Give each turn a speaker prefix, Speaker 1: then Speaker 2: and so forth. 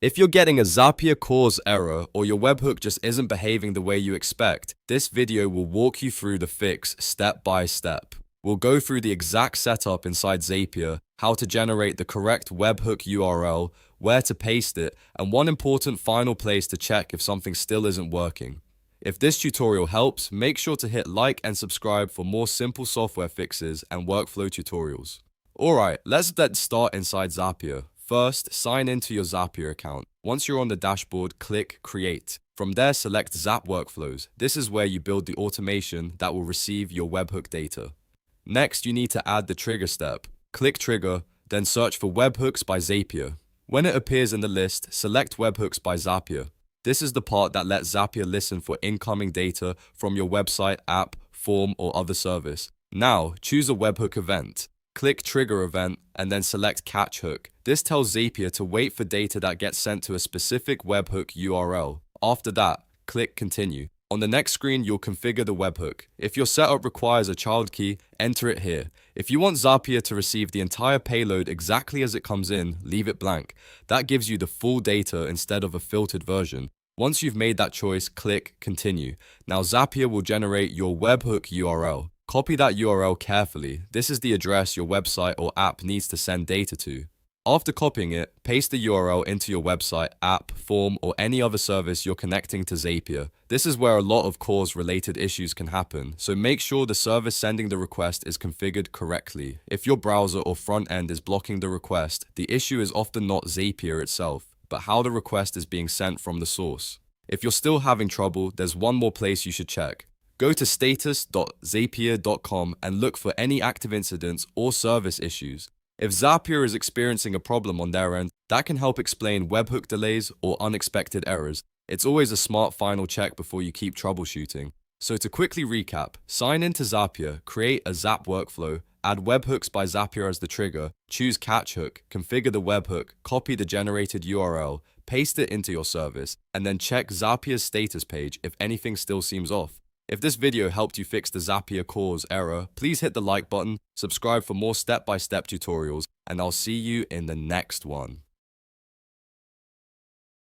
Speaker 1: If you're getting a Zapier CORS error or your webhook just isn't behaving the way you expect, this video will walk you through the fix step by step. We'll go through the exact setup inside Zapier, how to generate the correct webhook URL, where to paste it, and one important final place to check if something still isn't working. If this tutorial helps, make sure to hit like and subscribe for more simple software fixes and workflow tutorials. Alright, let's get started inside Zapier. First, sign into your Zapier account. Once you're on the dashboard, click Create. From there, select Zap Workflows. This is where you build the automation that will receive your webhook data. Next, you need to add the trigger step. Click Trigger, then search for Webhooks by Zapier. When it appears in the list, select Webhooks by Zapier. This is the part that lets Zapier listen for incoming data from your website, app, form, or other service. Now, choose a webhook event. Click Trigger Event and then select Catch Hook. This tells Zapier to wait for data that gets sent to a specific webhook URL. After that, click Continue. On the next screen, you'll configure the webhook. If your setup requires a child key, enter it here. If you want Zapier to receive the entire payload exactly as it comes in, leave it blank. That gives you the full data instead of a filtered version. Once you've made that choice, click Continue. Now Zapier will generate your webhook URL. Copy that URL carefully. This is the address your website or app needs to send data to. After copying it, paste the URL into your website, app, form, or any other service you're connecting to Zapier. This is where a lot of CORS-related issues can happen, so make sure the service sending the request is configured correctly. If your browser or front end is blocking the request, the issue is often not Zapier itself, but how the request is being sent from the source. If you're still having trouble, there's one more place you should check. Go to status.zapier.com and look for any active incidents or service issues. If Zapier is experiencing a problem on their end, that can help explain webhook delays or unexpected errors. It's always a smart final check before you keep troubleshooting. So to quickly recap, sign into Zapier, create a Zap Workflow, add Webhooks by Zapier as the trigger, choose Catch Hook, configure the webhook, copy the generated URL, paste it into your service, and then check Zapier's status page if anything still seems off. If this video helped you fix the Zapier CORS error, please hit the like button, subscribe for more step-by-step tutorials, and I'll see you in the next one.